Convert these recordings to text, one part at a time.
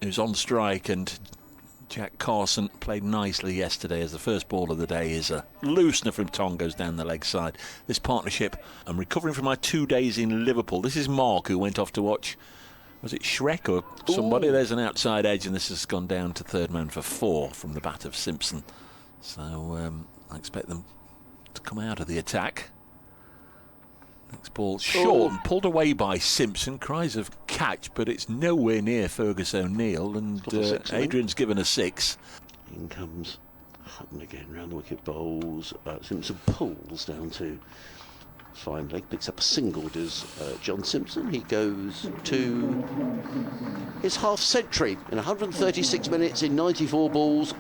who's on strike, and Jack Carson played nicely yesterday as the first ball of the day is a loosener from Tong, goes down the leg side. This partnership, I'm recovering from my 2 days in Liverpool. This is Mark, who went off to watch, was it Shrek or somebody? Ooh. There's an outside edge, and this has gone down to third man for 4 from the bat of Simpson. So I expect them to come out of the attack. Next ball short and pulled away by Simpson. Cries of catch, but it's nowhere near Fergus O'Neill, and Adrian's given a 6. In comes Hutton again, round the wicket bowls. Simpson pulls down to fine leg, picks up a single, does John Simpson. He goes to his half century in 136 minutes in 94 balls.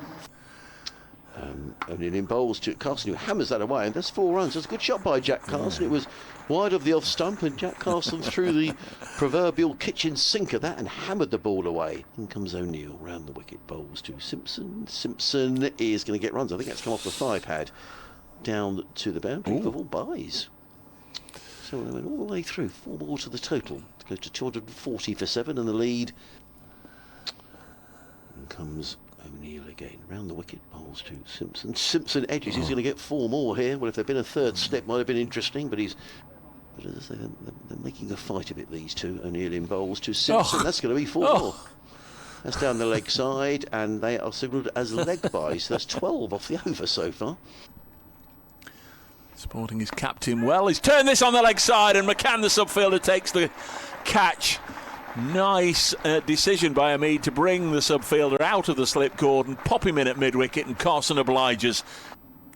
And in bowls to Carson, who hammers that away, and that's 4 runs. That's a good shot by Jack Carson. It was wide of the off stump, and Jack Carson threw the proverbial kitchen sink at that and hammered the ball away. In comes O'Neill, round the wicket, bowls to Simpson. Simpson is going to get runs. I think that's come off the thigh pad down to the boundary for all buys. So they went all the way through, 4 more to the total. It goes to 240 for 7, and the lead. In comes O'Neill again, round the wicket, bowls to Simpson. Simpson edges, he's going to get 4 more here. Well, if there'd been a third slip, might have been interesting, but as I say, they're making a fight of it, these two. O'Neill in bowls to Simpson, that's going to be 4 more. That's down the leg side, and they are signalled as leg buys, so that's 12 off the over so far. Sporting his captain well. He's turned this on the leg side, and McCann, the subfielder, takes the catch. Nice decision by Hameed to bring the subfielder out of the slip cord and pop him in at mid-wicket, and Carson obliges.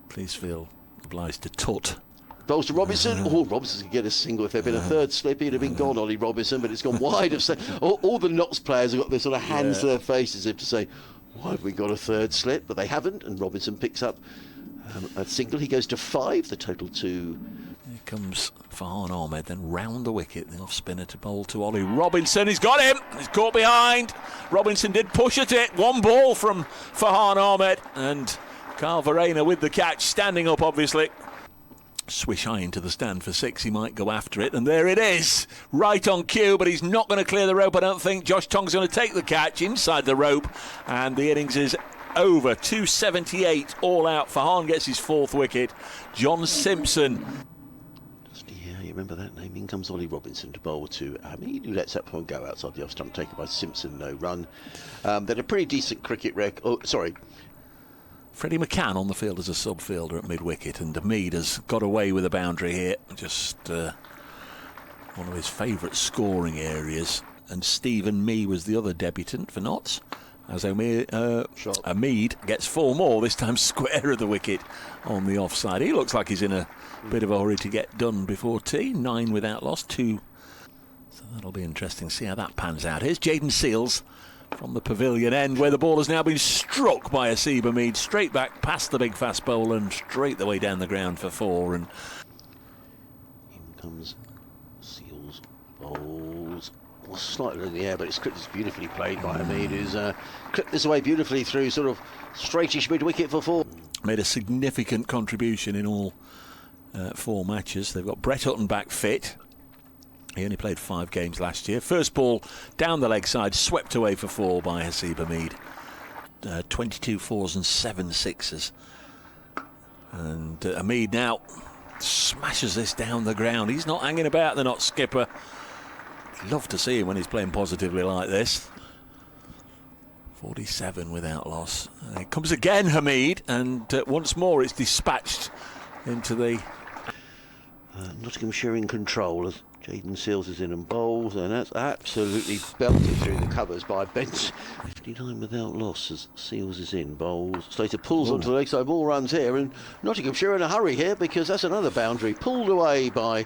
Please feel obliged to tut. Bowls to Robinson. Robinson can get a single. If there'd been a third slip, he'd have been gone, Ollie Robinson, but it's gone wide of... all the NOTTS players have got their sort of hands to their faces as if to say, why have we got a third slip? But they haven't, and Robinson picks up a single. He goes to 5, the total to... Here comes Farhan Ahmed, then round the wicket, the off-spinner to bowl to Ollie Robinson. He's got him, he's caught behind. Robinson did push at it, 1 ball from Farhan Ahmed, and Carl Verena with the catch, standing up obviously. Swish high into the stand for 6, he might go after it, and there it is, right on cue, but he's not going to clear the rope, I don't think. Josh Tong's going to take the catch inside the rope, and the innings is over. 278 all out. Farhan gets his 4th wicket. John Simpson. You remember that name? In comes Ollie Robinson to bowl to Hameed, who lets that one go outside the off stump, taken by Simpson, no run. They had a pretty decent cricket record. Freddie McCann on the field as a sub-fielder at mid-wicket, and Hameed has got away with a boundary here. Just one of his favourite scoring areas. And Stephen Mee was the other debutant for NOTTS, as Hameed gets 4 more, this time square of the wicket on the offside. He looks like he's in a bit of a hurry to get done before tea. 9 without loss, 2. So that'll be interesting to see how that pans out. Here's Jaden Seales from the pavilion end, where the ball has now been struck by Haseeb Hameed, straight back past the big fast bowler and straight the way down the ground for 4. And in comes Seales, bowls slightly in the air, but it's beautifully played by Hameed, who's clipped this away beautifully through sort of straightish mid-wicket for 4. Made a significant contribution in all 4 matches. They've got Brett Hutton back fit. He only played 5 games last year. First ball down the leg side, swept away for 4 by Haseeb Hameed. 22 4s and 7 6s. And Hameed now smashes this down the ground. He's not hanging about, the NOTTS skipper. Love to see him when he's playing positively like this. 47 without loss. It comes again, Hameed, and once more it's dispatched into the... Nottinghamshire in control as Jaden Seales is in and bowls, and that's absolutely belted through the covers by Bench. 59 without loss as Seales is in, bowls. Slater pulls onto the leg side, ball runs here, and Nottinghamshire in a hurry here because that's another boundary pulled away by...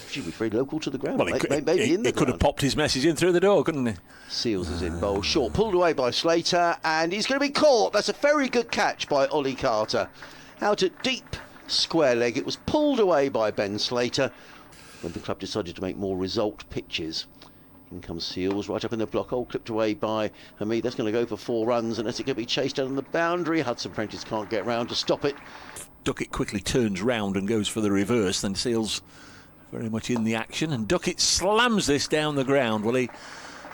Should be very local to the ground. Well, he could have popped his message in through the door, couldn't he? Seales is in, bowl short, pulled away by Slater, and he's going to be caught. That's a very good catch by Ollie Carter. Out at deep square leg. It was pulled away by Ben Slater when the club decided to make more result pitches. In comes Seales, right up in the block hole, clipped away by Hameed. That's going to go for 4 runs, unless it can be chased down on the boundary. Hudson Prentice can't get round to stop it. Duckett quickly turns round and goes for the reverse, then Seales very much in the action, and Duckett slams this down the ground. Well, he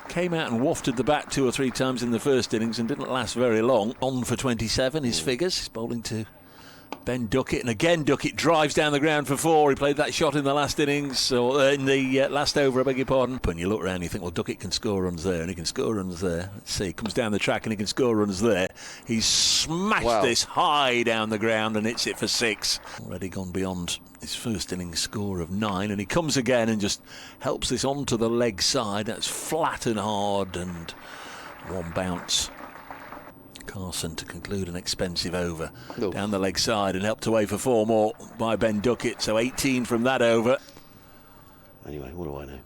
Came out and wafted the bat 2 or 3 times in the first innings and didn't last very long. On for 27, his figures. He's bowling to Ben Duckett, and again Duckett drives down the ground for 4. He played that shot in the last innings, or in the last over, I beg your pardon. When you look around, you think, well, Duckett can score runs there, and he can score runs there. Let's see, he comes down the track and he can score runs there. He's smashed this high down the ground and hits it for 6. Already gone beyond his first innings score of 9, and he comes again and just helps this onto the leg side. That's flat and hard, and 1 bounce. Carson to conclude an expensive over down the leg side and helped away for 4 more by Ben Duckett. So 18 from that over. Anyway, what do I know?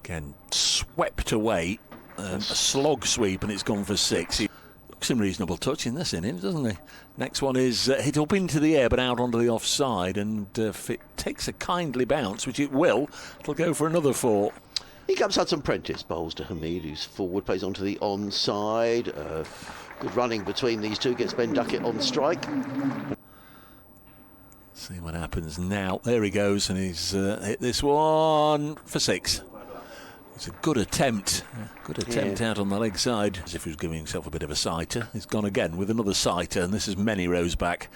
Again, swept away. A slog sweep, and it's gone for 6. He looks in reasonable touch in this innings, doesn't he? Next one is hit up into the air but out onto the offside, and if it takes a kindly bounce, which it will, it'll go for another 4. He comes Hudson Prentice, bowls to Hameed, who's forward, plays onto the onside. Good running between these two, gets Ben Duckett on strike. See what happens now. There he goes, and he's hit this one for 6. It's a good attempt. Out on the leg side. As if he was giving himself a bit of a sighter. He's gone again with another sighter, and this is many rows back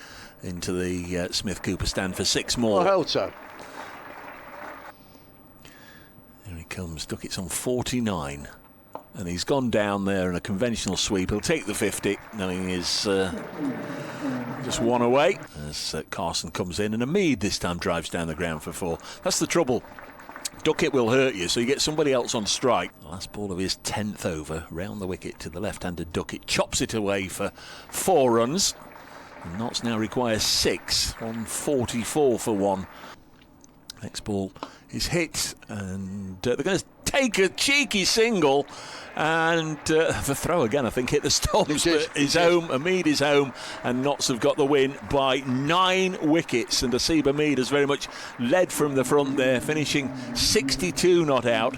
into the Smith Cooper stand for 6 more. I hope so. Here he comes. Duckett's on 49. And he's gone down there in a conventional sweep. He'll take the 50, knowing he's just 1 away. As Carson comes in, and Hameed this time drives down the ground for 4. That's the trouble. Duckett will hurt you, so you get somebody else on strike. Last ball of his 10th over, round the wicket to the left-handed Duckett. Chops it away for 4 runs. And Notts now requires 6. 144 for 1. Next ball is hit, and they're going to take a cheeky single, and the throw again, I think, hit the stumps, but is home. Hameed is home, and Notts have got the win by 9 wickets, and Haseeb Hameed has very much led from the front there, finishing 62 not out.